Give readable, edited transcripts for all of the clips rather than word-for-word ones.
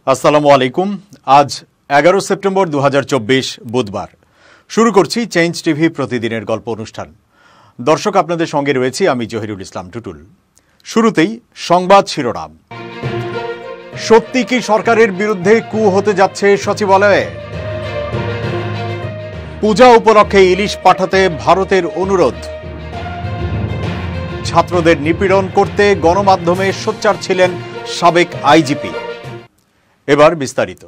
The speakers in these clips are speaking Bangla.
আসসালামু আলাইকুম। আজ 11 সেপ্টেম্বর 2024 বুধবার। শুরু করছি চেঞ্জ টিভি প্রতিদিনের গল্প অনুষ্ঠান। দর্শক, আপনাদের সঙ্গে রয়েছি আমি জহিরুল ইসলাম টুটুল। শুরুতেই সংবাদ শিরোনাম। সত্যি কি সরকারের বিরুদ্ধে কু হতে যাচ্ছে সচিবালয়ে? পূজা উপলক্ষে ইলিশ পাঠাতে ভারতের অনুরোধ। ছাত্রদের নিপীড়ন করতে গণমাধ্যমে সোচ্চার ছিলেন সাবেক আইজিপি। এবার বিস্তারিত।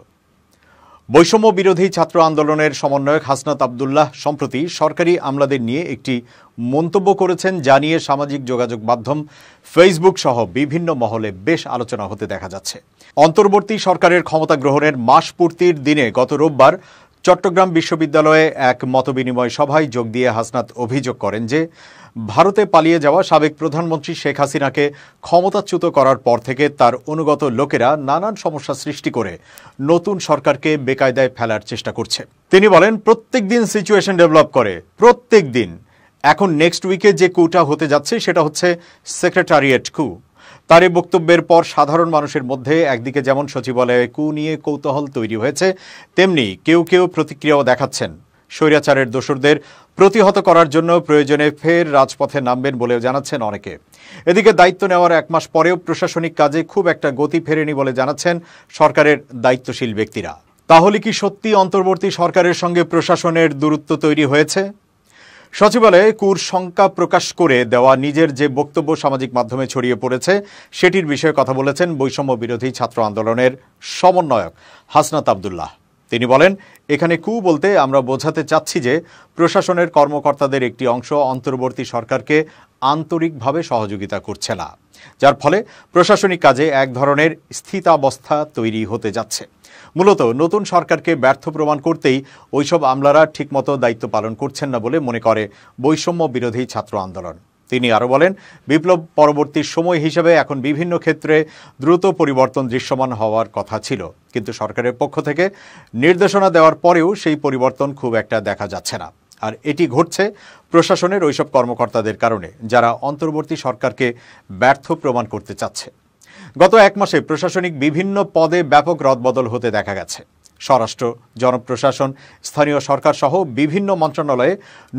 বৈষম্য বিরোধী ছাত্র আন্দোলনের সমন্বয়ক হাসনাত আব্দুল্লাহ সম্প্রতি সরকারি আমলাদের নিয়ে একটি মন্তব্য করেছেন, যা নিয়ে সামাজিক যোগাযোগ মাধ্যম ফেসবুক সহ বিভিন্ন মহলে বেশ আলোচনা হতে দেখা যাচ্ছে। অন্তর্বর্তী সরকারের ক্ষমতা গ্রহণের মাস পূর্তির দিনে গত রোববার চট্টগ্রাম বিশ্ববিদ্যালয়ে এক মতবিনিময় সভায় যোগ দিয়ে হাসনাত অভিযোগ করেন যে ভারতে পালিয়ে যাওয়া সাবেক প্রধানমন্ত্রী শেখ হাসিনাকে ক্ষমতাচ্যুত করার পর থেকে তার অনুগত লোকেরা নানান সমস্যা সৃষ্টি করে নতুন সরকারকে বেকায়দায় ফেলার চেষ্টা করছে। তিনি বলেন, প্রত্যেক দিন সিচুয়েশন ডেভেলপ করে, প্রত্যেক দিন। এখন নেক্সট উইকে যে কুটা হতে যাচ্ছে সেটা হচ্ছে সেক্রেটারিয়েট কু। তার এই বক্তব্যের পর সাধারণ মানুষের মধ্যে একদিকে যেমন সচিবালয়ে কু নিয়ে কৌতূহল তৈরি হয়েছে, তেমনি কেউ কেউ প্রতিক্রিয়াও দেখাচ্ছেন। স্বৈরাচারের দোসরদের প্রতিহত করার জন্য প্রয়োজনে ফের রাজপথে নামবেন বলেও জানাচ্ছেন অনেকে। এদিকে দায়িত্ব নেওয়ার এক মাস পরেও প্রশাসনিক কাজে খুব একটা গতি ফেরেনি বলে জানাচ্ছেন সরকারের দায়িত্বশীল ব্যক্তিরা। তাহলে কি সত্যি অন্তর্বর্তী সরকারের সঙ্গে প্রশাসনের দূরত্ব তৈরি হয়েছে? সচিবালয়ে কুর শঙ্কা প্রকাশ করে দেওয়া নিজের যে বক্তব্য সামাজিক মাধ্যমে ছড়িয়ে পড়েছে, সেটির বিষয়ে কথা বলেছেন বৈষম্য বিরোধী ছাত্র আন্দোলনের সমন্বয়ক হাসনাত আব্দুল্লাহ। তিনি বলেন, এখানে কু বলতে আমরা বোঝাতে চাচ্ছি যে প্রশাসনের কর্মকর্তাদের একটি অংশ অন্তর্বর্তী সরকারকে আন্তরিকভাবে সহযোগিতা করছে না, যার ফলে প্রশাসনিক কাজে এক ধরনের স্থিতাবস্থা তৈরি হতে যাচ্ছে। মূলত নতুন সরকারকে ব্যর্থ প্রমাণ করতেই ওইসব আমলারা ঠিকমতো দায়িত্ব পালন করছেন না বলে মনে করে বৈষম্য বিরোধী ছাত্র আন্দোলন। তিনি আরও বলেন, বিপ্লব পরবর্তী সময় হিসেবে এখন বিভিন্ন ক্ষেত্রে দ্রুত পরিবর্তন দৃশ্যমান হওয়ার কথা ছিল, কিন্তু সরকারের পক্ষ থেকে নির্দেশনা দেওয়ার পরেও সেই পরিবর্তন খুব একটা দেখা যাচ্ছে না। আর এটি ঘটছে প্রশাসনের ওইসব কর্মকর্তাদের কারণে, যারা অন্তর্বর্তী সরকারকে ব্যর্থ প্রমাণ করতে চাচ্ছে। গত এক মাসে প্রশাসনিক বিভিন্ন পদে ব্যাপক রদবদল হতে দেখা গেছে। স্বরাষ্ট্র, জনপ্রশাসন, স্থানীয় সরকার সহ বিভিন্ন মন্ত্রণালয়ে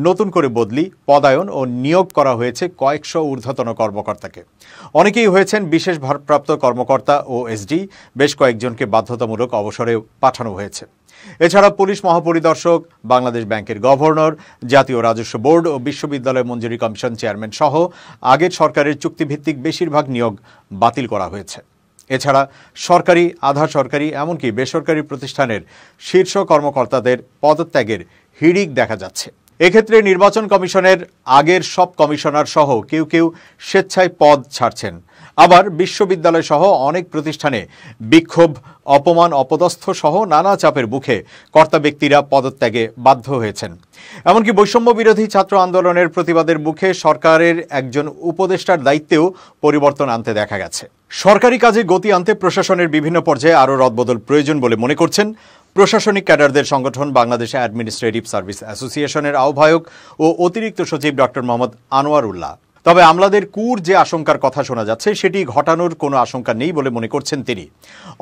নতুন করে বদলি, পদায়ন ও নিয়োগ করা হয়েছে কয়েকশো ঊর্ধ্বতন কর্মকর্তাকে। অনেকেই হয়েছেন বিশেষ ভারপ্রাপ্ত কর্মকর্তা ও এসডি। বেশ কয়েকজনকে বাধ্যতামূলক অবসরে পাঠানো হয়েছে। এছাড়া পুলিশ মহাপরিদর্শক, বাংলাদেশ ব্যাংকের গভর্নর, জাতীয় রাজস্ব বোর্ড ও বিশ্ববিদ্যালয় মঞ্জুরি কমিশন চেয়ারম্যান সহ আগের সরকারের চুক্তিভিত্তিক বেশিরভাগ নিয়োগ বাতিল করা হয়েছে। এছাড়া সরকারি, আধা সরকারি, এমনকি বেসরকারি প্রতিষ্ঠানের শীর্ষ কর্মকর্তাদের পদত্যাগের হিড়িক দেখা যাচ্ছে। এক্ষেত্রে নির্বাচন কমিশনের আগের সব কমিশনার সহ কেউ কেউ স্বেচ্ছায় পদ ছাড়ছেন। আবার বিশ্ববিদ্যালয় সহ অনেক প্রতিষ্ঠানে বিক্ষোভ, অপমান, অপদস্থ সহ নানা চাপের মুখে কর্তা ব্যক্তিরা পদত্যাগে বাধ্য হয়েছেন। এমনকি বৈষম্য বিরোধী ছাত্র আন্দোলনের প্রতিবাদের মুখে সরকারের একজন উপদেষ্টার দায়িত্বেও পরিবর্তন আনতে দেখা গেছে। সরকারি কাজে গতি আনতে প্রশাসনের বিভিন্ন পর্যায়ে আরও রদবদল প্রয়োজন বলে মনে করছেন প্রশাসনিক ক্যাডারদের সংগঠন বাংলাদেশ অ্যাডমিনিস্ট্রেটিভ সার্ভিস অ্যাসোসিয়েশনের আহ্বায়ক ও অতিরিক্ত সচিব ডক্টর মোহাম্মদ আনোয়ার উল্লাহ। তবে আমলাদের কুর যে আশঙ্কার কথা শোনা যাচ্ছে, সেটি ঘটানোর কোনো আশঙ্কা নেই বলে মনে করছেন তিনি।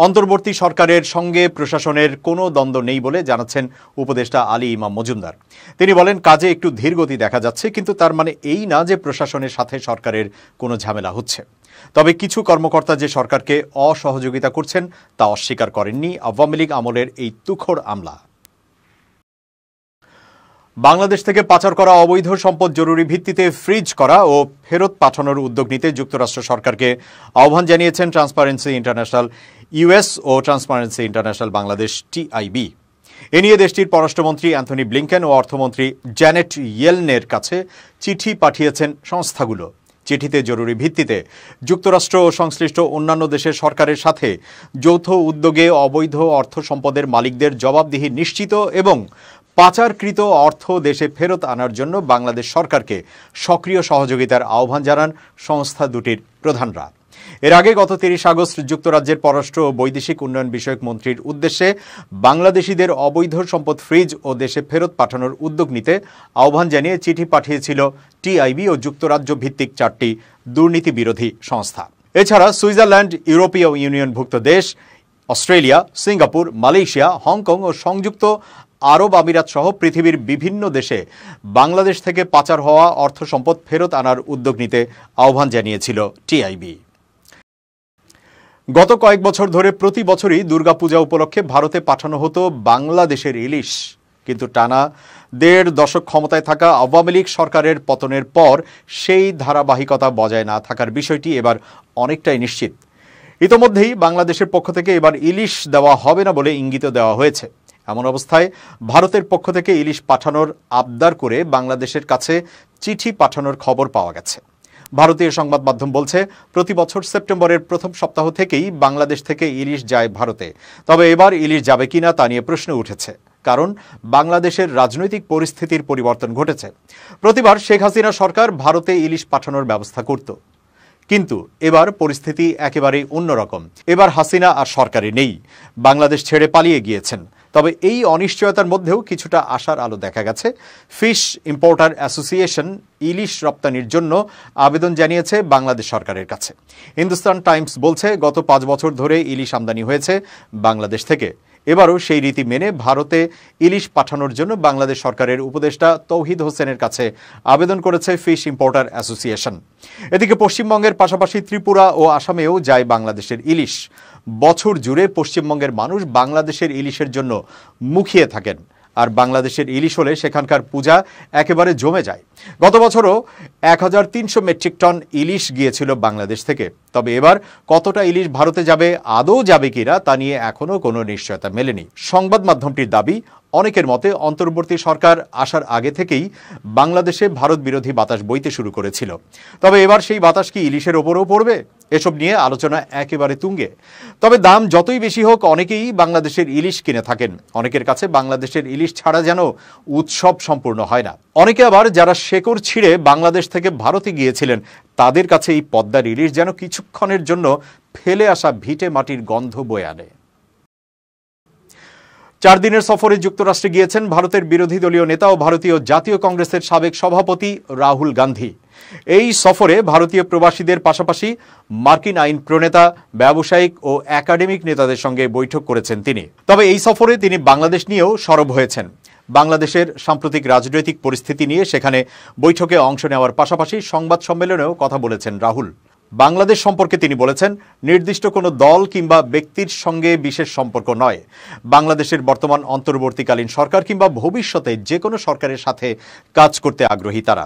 অন্তর্বর্তী সরকারের সঙ্গে প্রশাসনের কোনো দ্বন্দ্ব নেই বলে জানাচ্ছেন উপদেষ্টা আলী ইমাম মজুমদার। তিনি বলেন, কাজে একটু ধীরগতি দেখা যাচ্ছে, কিন্তু তার মানে এই না যে প্রশাসনের সাথে সরকারের কোনো ঝামেলা হচ্ছে। তবে কিছু কর্মকর্তা যে সরকারকে অসহযোগিতা করছেন তা অস্বীকার করেননি আওয়ামী লীগ আমলের এই তুখোড় আমলা। বাংলাদেশ থেকে পাচার করা অবৈধ সম্পদ জরুরি ভিত্তিতে ফ্রিজ করা ও ফেরত পাঠানোর উদ্যোগ নিতে যুক্তরাষ্ট্র সরকারকে আহ্বান জানিয়েছেন ট্রান্সপারেন্সি ইন্টারন্যাশনাল ইউএস ও ট্রান্সপারেন্সি ইন্টারন্যাশনাল বাংলাদেশ টিআইবি। এ নিয়ে দেশটির পররাষ্ট্রমন্ত্রী অ্যান্থনি ব্লিংকেন ও অর্থমন্ত্রী জ্যানেট ইয়েলেনের কাছে চিঠি পাঠিয়েছেন সংস্থাগুলো। চিঠিতে জরুরি ভিত্তিতে যুক্তরাষ্ট্র ও সংশ্লিষ্ট অন্যান্য দেশের সরকারের সাথে যৌথ উদ্যোগে অবৈধ অর্থ সম্পদের মালিকদের জবাবদিহি নিশ্চিত এবং পাচারকৃত অর্থ দেশে ফেরত আনার জন্য বাংলাদেশ সরকারকে সক্রিয় সহযোগিতার আহ্বান জানান সংস্থা দুটির প্রধানরা। এর আগে গত 30 আগস্ট যুক্তরাজ্যের পররাষ্ট্র ও বৈদেশিক উন্নয়ন বিষয়ক মন্ত্রীর উদ্দেশ্যে বাংলাদেশিদের অবৈধ সম্পদ ফ্রিজ ও দেশে ফেরত পাঠানোর উদ্যোগ নিতে আহ্বান জানিয়ে চিঠি পাঠিয়েছিল টিআইবি ও যুক্তরাজ্য ভিত্তিক 4টি দুর্নীতি বিরোধী সংস্থা। এছাড়া সুইজারল্যান্ড, ইউরোপীয় ইউনিয়নভুক্ত দেশ, অস্ট্রেলিয়া, সিঙ্গাপুর, মালয়েশিয়া, হংকং ও সংযুক্ত আরব আমিরাত সহ পৃথিবীর বিভিন্ন দেশে বাংলাদেশ থেকে পাচার হওয়া অর্থ সম্পদ ফেরত আনার উদ্যোগ নিতে আহ্বান জানিয়েছিল টিআইবি। গত কয়েক বছর ধরে প্রতি বছরই দুর্গাপূজা উপলক্ষে ভারতে পাঠানো হতো বাংলাদেশের ইলিশ, কিন্তু টানা ১.৫ দশক ক্ষমতায় থাকা আওয়ামী লীগ সরকারের পতনের পর সেই ধারাবাহিকতা বজায় না থাকার বিষয়টি এবার অনেকটাই নিশ্চিত। ইতোমধ্যেই বাংলাদেশের পক্ষ থেকে এবার ইলিশ দেওয়া হবে না বলে ইঙ্গিত দেওয়া হয়েছে। এমন অবস্থায় ভারতের পক্ষ থেকে ইলিশ পাঠানোর আবদার করে বাংলাদেশের কাছে চিঠি পাঠানোর খবর পাওয়া গেছে। ভারতীয় সংবাদ মাধ্যম বলছে, প্রতি বছর সেপ্টেম্বরের প্রথম সপ্তাহ থেকেই বাংলাদেশ থেকে ইলিশ যায় ভারতে। তবে এবার ইলিশ যাবে কিনা তা নিয়ে প্রশ্ন উঠেছে, কারণ বাংলাদেশের রাজনৈতিক পরিস্থিতির পরিবর্তন ঘটেছে। প্রতিবার শেখ হাসিনা সরকার ভারতে ইলিশ পাঠানোর ব্যবস্থা করত, কিন্তু এবার পরিস্থিতি একেবারেই অন্যরকম। এবার হাসিনা আর সরকারে নেই, বাংলাদেশ ছেড়ে পালিয়ে গিয়েছেন। তবে এই অনিশ্চয়তার মধ্যেও কিছুটা আশার আলো দেখা গেছে। ফিশ ইম্পোর্টার অ্যাসোসিয়েশন ইলিশ রপ্তানির জন্য আবেদন জানিয়েছে বাংলাদেশ সরকারের কাছে। হিন্দুস্তান টাইমস বলছে, গত ৫ বছর ধরে ইলিশ আমদানি হয়েছে বাংলাদেশ থেকে। এবারও সেই রীতি মেনে ভারতে ইলিশ পাঠানোর জন্য বাংলাদেশ সরকারের উপদেষ্টা তৌহিদ হোসেনের কাছে আবেদন করেছে ফিশ ইম্পোর্টার অ্যাসোসিয়েশন। এদিকে পশ্চিমবঙ্গের পাশাপাশি ত্রিপুরা ও আসামেও যায় বাংলাদেশের ইলিশ। বছর জুড়ে পশ্চিমবঙ্গের মানুষ বাংলাদেশের ইলিশের জন্য মুখিয়ে থাকেন, আর বাংলাদেশের ইলিশ হলে সেখানকার পূজা একেবারে জমে যায়। গত বছরও ১৩০০ মেট্রিক টন ইলিশ গিয়েছিল বাংলাদেশ থেকে। তবে এবার কতটা ইলিশ ভারতে যাবে, আদৌ যাবে কিনা তা নিয়ে এখনও কোনো নিশ্চয়তা মেলেনি। সংবাদ মাধ্যমটির দাবি, অনেকের মতে অন্তর্বর্তী সরকার আসার আগে থেকেই বাংলাদেশে ভারত বিরোধী বাতাস বইতে শুরু করেছিল। তবে এবার সেই বাতাস কি ইলিশের ওপরও পড়বে? এসব নিয়ে আলোচনা একেবারে তুঙ্গে। তবে দাম যতই বেশি হোক, অনেকেই বাংলাদেশের ইলিশ কিনে থাকেন। অনেকের কাছে বাংলাদেশের ইলিশ ছাড়া যেন উৎসব সম্পূর্ণ হয় না। অনেকে আবার যারা শেকড় ছিঁড়ে বাংলাদেশ থেকে ভারতে গিয়েছিলেন, তাদের কাছে এই পদ্মার ইলিশ যেন কিছুক্ষণের জন্য ফেলে আসা ভিটে মাটির গন্ধ বয়ে আনে। 4 দিনের সফরে যুক্তরাষ্ট্রে গিয়েছেন ভারতের বিরোধী দলীয় নেতা ও ভারতীয় জাতীয় কংগ্রেসের সাবেক সভাপতি রাহুল গান্ধী। এই সফরে ভারতীয় প্রবাসীদের পাশাপাশি মার্কিন আইন প্রণেতা, ব্যবসায়িক ও একাডেমিক নেতাদের সঙ্গে বৈঠক করেছেন তিনি। তবে এই সফরে তিনি বাংলাদেশ নিয়েও সরব হয়েছেন। বাংলাদেশের সাম্প্রতিক রাজনৈতিক পরিস্থিতি নিয়ে সেখানে বৈঠকে অংশ নেওয়ার পাশাপাশি সংবাদ সম্মেলনেও কথা বলেছেন রাহুল। বাংলাদেশ সম্পর্কে তিনি বলেছেন, নির্দিষ্ট কোনো দল কিংবা ব্যক্তির সঙ্গে বিশেষ সম্পর্ক নয়। বাংলাদেশের বর্তমান অন্তর্বর্তীকালীন সরকার কিংবা ভবিষ্যতে যে কোনো সরকারের সাথে কাজ করতে আগ্রহী তারা।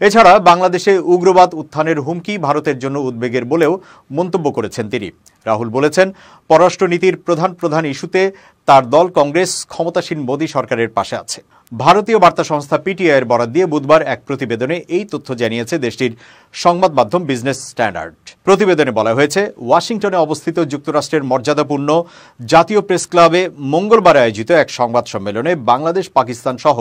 এছাড়া বাংলাদেশে উগ্রবাদ উত্থানের হুমকি ভারতের জন্য উদ্বেগের বলেও মন্তব্য করেছেন তিনি। রাহুল বলেছেন, পররাষ্ট্রনীতির প্রধান ইস্যুতে তার দল কংগ্রেস ক্ষমতাসীন মোদী সরকারের পাশে আছে। ভারতীয় বার্তা সংস্থা পিটিআইয়ের বরাত দিয়ে বুধবার এক প্রতিবেদনে এই তথ্য জানিয়েছে দেশটির সংবাদ মাধ্যম বিজনেস স্ট্যান্ডার্ড। প্রতিবেদনে বলা হয়েছে, ওয়াশিংটনে অবস্থিত যুক্তরাষ্ট্রের মর্যাদাপূর্ণ জাতীয় প্রেস ক্লাবে মঙ্গলবার আয়োজিত এক সংবাদ সম্মেলনে বাংলাদেশ, পাকিস্তান সহ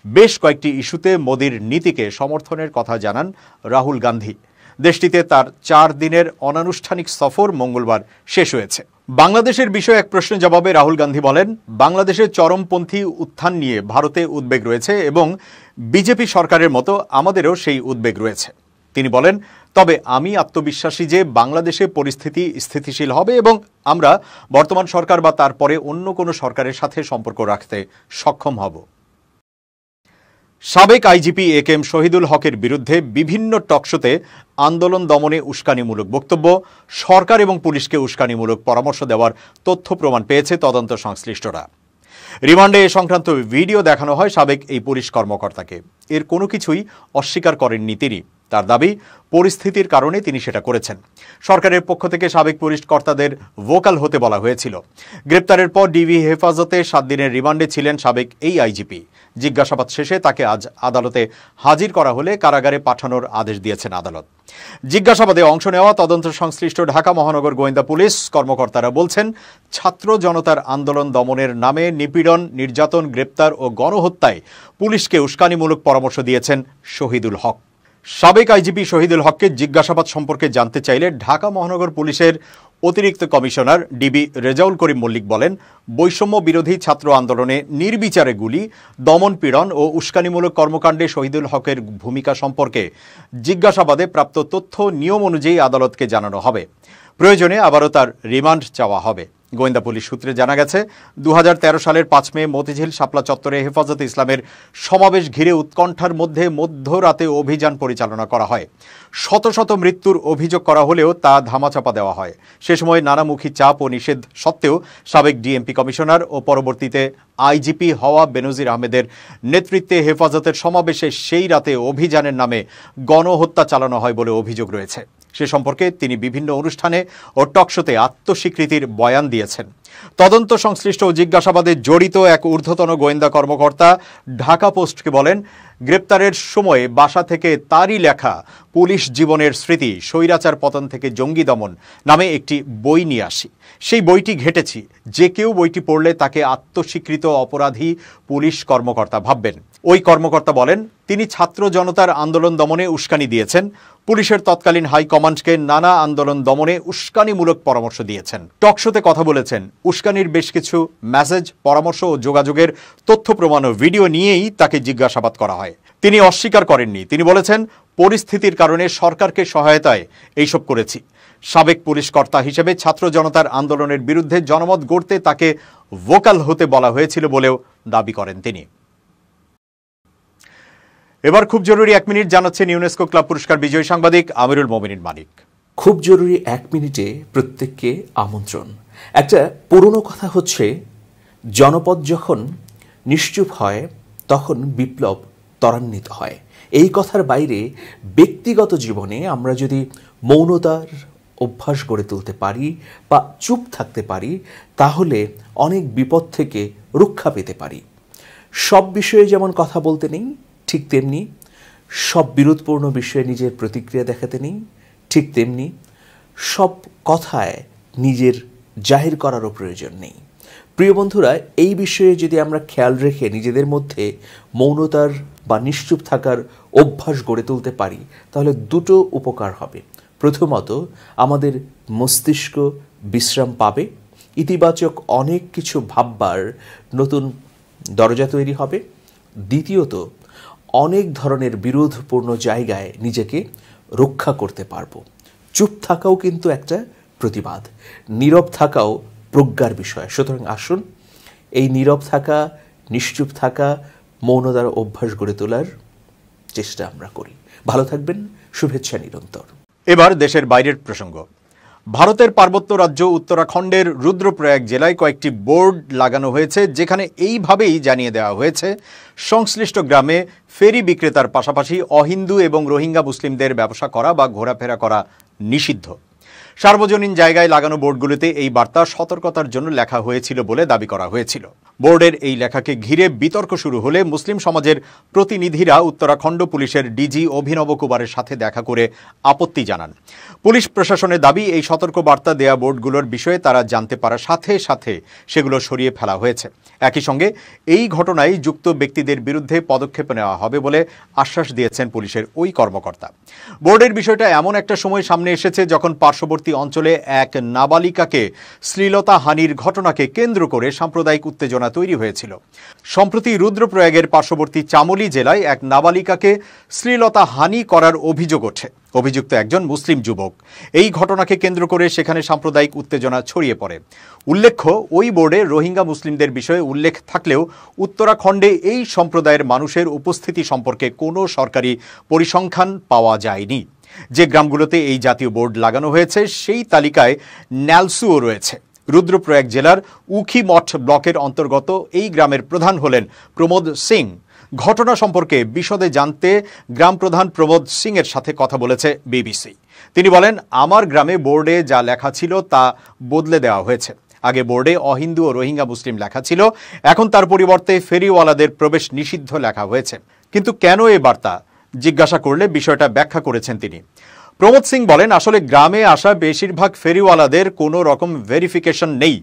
বেশ কয়েকটি ইস্যুতে মোদীর নীতিকে সমর্থনের কথা জানান রাহুল গান্ধী। দেশটিতে তার 4 দিনের অনানুষ্ঠানিক সফর মঙ্গলবার শেষ হয়েছে। বাংলাদেশের বিষয়ে এক প্রশ্নের জবাবে রাহুল গান্ধী বলেন, বাংলাদেশের চরমপন্থী উত্থান নিয়ে ভারতে উদ্বেগ রয়েছে এবং বিজেপি সরকারের মতো আমাদেরও সেই উদ্বেগ রয়েছে। তিনি বলেন, তবে আমি আত্মবিশ্বাসী যে বাংলাদেশে পরিস্থিতি স্থিতিশীল হবে এবং আমরা বর্তমান সরকার বা তারপরে অন্য কোনো সরকারের সাথে সম্পর্ক রাখতে সক্ষম হব। সাবেক আইজিপি একেএম শহীদুল হকের বিরুদ্ধে বিভিন্ন টকশোতে আন্দোলন দমনে উস্কানিমূলক বক্তব্য, সরকার এবং পুলিশকে উস্কানিমূলক পরামর্শ দেওয়ার তথ্য প্রমাণ পেয়েছে তদন্ত সংশ্লিষ্টরা। রিমান্ডে এ সংক্রান্ত ভিডিও দেখানো হয় সাবেক এই পুলিশ কর্মকর্তাকে। এর কোনো কিছুই অস্বীকার করেননি তিনি। তার দাবি, পরিস্থিতির কারণে তিনি সেটা করেছেন। সরকারের পক্ষ থেকে সাবেক পুলিশ কর্তাদের ভোকাল হতে বলা হয়েছিল। গ্রেপ্তারের পর ডিবি হেফাজতে 7 দিনের রিমান্ডে ছিলেন সাবেক এই আইজিপি। জিজ্ঞাসাবাদ শেষে তাকে আজ আদালতে হাজির করা হলে কারাগারে পাঠানোর আদেশ দিয়েছেন আদালত। জিজ্ঞাসাবাদে অংশ নেওয়া তদন্ত সংশ্লিষ্ট ঢাকা মহানগর গোয়েন্দা পুলিশ কর্মকর্তারা বলছেন, ছাত্র জনতার আন্দোলন দমনের নামে নিপীড়ন, নির্যাতন, গ্রেপ্তার ও গণহত্যায় পুলিশকে উস্কানিমূলক পরামর্শ দিয়েছেন শহীদুল হক। সাবেক আইজিপি শহীদুল হককে জিজ্ঞাসাবাদ সম্পর্কে জানতে চাইলে ঢাকা মহানগর পুলিশের অতিরিক্ত কমিশনার ডিবি রেজাউল করিম মল্লিক বলেন, বৈষম্য বিরোধী ছাত্র আন্দোলনে নির্বিচারে গুলি, দমন পীড়ন ও উস্কানিমূলক কর্মকাণ্ডে শহীদুল হকের ভূমিকা সম্পর্কে জিজ্ঞাসাবাদে প্রাপ্ত তথ্য নিয়ম অনুযায়ী আদালতকে জানানো হবে। প্রয়োজনে আবারও তার রিমান্ড চাওয়া হবে। গোয়েন্দা পুলিশ সূত্রে জানা গেছে 2013 সালের 5 মে মতিঝিল শাপলা চত্বরে হেফাজতে ইসলামের সমাবেশ ঘিরে উৎকণ্ঠার মধ্যে মধ্যরাতে অভিযান পরিচালনা করা হয়। শত শত মৃত্যুর অভিযোগ করা হলেও তা ধামাচাপা দেওয়া হয়। সে সময় নানামুখী চাপ ও নিষেধ সত্ত্বেও সাবেক ডিএমপি কমিশনার ও পরবর্তীতে আইজিপি হওয়া বেনজির আহমেদের নেতৃত্বে হেফাজতের সমাবেশে সেই রাতে অভিযানের নামে গণহত্যা চালানো হয় বলে অভিযোগ রয়েছে। সে সম্পর্কে তিনি বিভিন্ন অনুষ্ঠানে ও টকশোতে আত্মস্বীকৃতির বয়ান দিয়েছেন। তদন্ত সংশ্লিষ্ট ও জিজ্ঞাসাবাদে জড়িত এক ঊর্ধ্বতন গোয়েন্দা কর্মকর্তা ঢাকা পোস্টকে বলেন, গ্রেপ্তারের সময় বাসা থেকে তারই লেখা পুলিশ জীবনের স্মৃতি স্বৈরাচার পতন থেকে জঙ্গি দমন নামে একটি বই নিয়ে আসি। সেই বইটি ঘেটেছি। যে কেউ বইটি পড়লে তাকে আত্মস্বীকৃত অপরাধী পুলিশ কর্মকর্তা ভাববেন। ওই কর্মকর্তা বলেন, তিনি ছাত্র জনতার আন্দোলন দমনে উস্কানি দিয়েছেন। পুলিশের তৎকালীন হাইকমান্ডকে নানা আন্দোলন দমনে উস্কানিমূলক পরামর্শ দিয়েছেন। টকশোতে কথা বলেছেন। উস্কানির বেশ কিছু মেসেজ, পরামর্শ ও যোগাযোগের তথ্য প্রমাণ ও ভিডিও নিয়েই তাকে জিজ্ঞাসাবাদ করা হয়। তিনি অস্বীকার করেননি। তিনি বলেছেন, পরিস্থিতির কারণে সরকারকে সহায়তায় এইসব করেছি। সাবেক পুলিশ কর্তা হিসেবে ছাত্র জনতার আন্দোলনের বিরুদ্ধে জনমত গড়তে তাকে ভোকাল হতে বলা হয়েছিল বলেও দাবি করেন তিনি। এবার খুব জরুরি 1 মিনিট জানাচ্ছেন ইউনেস্কো ক্লাব পুরস্কার বিজয়ী সাংবাদিক আমিরুল মোমিনিন মানিক। খুব জরুরি 1 মিনিটে প্রত্যেককে আমন্ত্রণ। একটা পুরনো কথা হচ্ছে, জনপদ যখন নিশ্চুপ হয় তখন বিপ্লব ত্বরান্বিত হয়। এই কথার বাইরে ব্যক্তিগত জীবনে আমরা যদি মৌনতার অভ্যাস গড়ে তুলতে পারি বা চুপ থাকতে পারি, তাহলে অনেক বিপদ থেকে রক্ষা পেতে পারি। সব বিষয়ে যেমন কথা বলতে নেই, ঠিক তেমনি সব বিরোধপূর্ণ বিষয়ে নিজের প্রতিক্রিয়া দেখাতে নেই, ঠিক তেমনি সব কথায় নিজের জাহির করারও প্রয়োজন নেই। প্রিয় বন্ধুরা, এই বিষয়ে যদি আমরা খেয়াল রেখে নিজেদের মধ্যে মৌনতার বা নিশ্চুপ থাকার অভ্যাস গড়ে তুলতে পারি, তাহলে দুটো উপকার হবে। প্রথমত, আমাদের মস্তিষ্ক বিশ্রাম পাবে, ইতিবাচক অনেক কিছু ভাববার নতুন দরজা তৈরি হবে। দ্বিতীয়ত, অনেক ধরনের বিরোধপূর্ণ জায়গায় নিজেকে রক্ষা করতে পারবো। চুপ থাকাও কিন্তু একটা প্রতিবাদ, নীরব থাকাও প্রজ্ঞার বিষয়। সুতরাং আসুন এই নীরব থাকা, নিশ্চুপ থাকা, মৌনতার অভ্যাস গড়ে তোলার চেষ্টা আমরা করি। ভালো থাকবেন, শুভেচ্ছা নিরন্তর। এবার দেশের বাইরের প্রসঙ্গ। ভারতের পার্বত্য রাজ্য উত্তরাখণ্ডের রুদ্রপ্রয়াগ জেলায় কয়েকটি বোর্ড লাগানো হয়েছে, যেখানে এইভাবেই জানিয়ে দেওয়া হয়েছে সংশ্লিষ্ট গ্রামে ফেরি বিক্রেতার পাশাপাশি অহিন্দু এবং রোহিঙ্গা মুসলিমদের ব্যবসা করা বা ঘোরাফেরা করা নিষিদ্ধ। সার্বজনীন জায়গায় লাগানো বোর্ডগুলোতে এই বার্তা সতর্কতার জন্য লেখা হয়েছিল বলে দাবি করা হয়েছিল। বোর্ডের এই লেখাকে ঘিরে বিতর্ক শুরু হলে মুসলিম সমাজের প্রতিনিধিরা উত্তরাখণ্ড পুলিশের ডিজি অভিনব কুমারের সাথে দেখা করে আপত্তি জানান। পুলিশ প্রশাসনের দাবি, এই সতর্ক বার্তা দেয়া বোর্ডগুলোর বিষয়ে তারা জানতে পারার সাথে সাথে সেগুলো সরিয়ে ফেলা হয়েছে। একই সঙ্গে এই ঘটনায় যুক্ত ব্যক্তিদের বিরুদ্ধে পদক্ষেপ নেওয়া হবে বলে আশ্বাস দিয়েছেন পুলিশের ওই কর্মকর্তা। বোর্ডের বিষয়টা এমন একটা সময় সামনে এসেছে যখন পার্শ্ববর্তী অঞ্চলে এক নাবালিকাকে শ্লীলতা হানির ঘটনাকে কেন্দ্র করে সাম্প্রদায়িক উত্তেজনা তৈরি হয়েছিল। সম্প্রতি রুদ্রপ্রয়াগের পার্শ্ববর্তী চামোলি জেলায় এক নাবালিকাকে শ্লীলতা হানি করার অভিযোগ ওঠে। অভিযুক্ত একজন মুসলিম যুবক। এই ঘটনাকে কেন্দ্র করে সেখানে সাম্প্রদায়িক উত্তেজনা ছড়িয়ে পড়ে। উল্লেখ্য, ওই বোর্ডে রোহিঙ্গা মুসলিমদের বিষয়ে উল্লেখ থাকলেও উত্তরাখণ্ডে এই সম্প্রদায়ের মানুষের উপস্থিতি সম্পর্কে কোনো সরকারি পরিসংখ্যান পাওয়া যায়নি। যে গ্রামগুলোতে এই জাতীয় বোর্ড লাগানো হয়েছে সেই তালিকায় ন্যালসুও রয়েছে। রুদ্রপ্রয়াগ জেলার উখিমঠ ব্লকের অন্তর্গত এই গ্রামের প্রধান হলেন প্রমোদ সিং। ঘটনা সম্পর্কে বিশদে জানতে গ্রাম প্রধান প্রমোদ সিং এর সাথে কথা বলেছে বিবিসি। তিনি বলেন, আমার গ্রামে বোর্ডে যা লেখা ছিল তা বদলে দেওয়া হয়েছে। আগে বোর্ডে অহিন্দু ও রোহিঙ্গা মুসলিম লেখা ছিল, এখন তার পরিবর্তে ফেরিওয়ালাদের প্রবেশ নিষিদ্ধ লেখা হয়েছে। কিন্তু কেন এ বার্তা জিজ্ঞাসা করলে বিষয়টা ব্যাখ্যা করেছেন তিনি। প্রমোদ সিং বলেন, আসলে গ্রামে আসা বেশিরভাগ ফেরিওয়ালাদের কোনো রকম ভেরিফিকেশন নেই।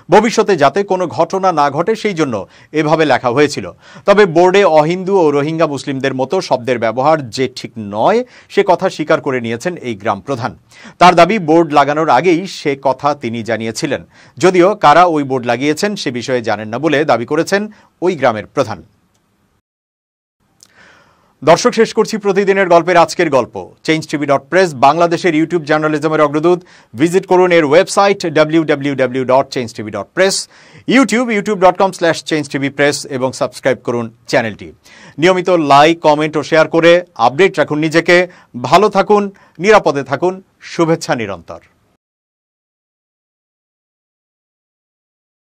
ভবিষ্যতে যাতে কোনো ঘটনা না ঘটে সেই জন্য এভাবে লেখা হয়েছিল। তবে বোর্ডে অহিন্দু ও রোহিঙ্গা মুসলিমদের মতো শব্দের ব্যবহার যে ঠিক নয় সে কথা স্বীকার করে নিয়েছেন এই গ্রাম প্রধান। তার দাবি, বোর্ড লাগানোর আগেই সে কথা তিনি জানিয়েছিলেন, যদিও কারা ওই বোর্ড লাগিয়েছেন সে বিষয়ে জানেন না বলে দাবি করেছেন ওই গ্রামের প্রধান। দর্শক, শেষ করছি প্রতিদিনের গল্পের আজকের গল্প। changetv.press বাংলাদেশের ইউটিউব জার্নালিজমের অগ্রদূত। ভিজিট করুন এর ওয়েবসাইট www.changetv.press, youtube.com/changetvpress এবং সাবস্ক্রাইব করুন চ্যানেলটি। নিয়মিত লাইক, কমেন্ট ও শেয়ার করে আপডেট রাখুন নিজেকে। ভালো থাকুন, নিরাপদে থাকুন। শুভেচ্ছা নিরন্তর।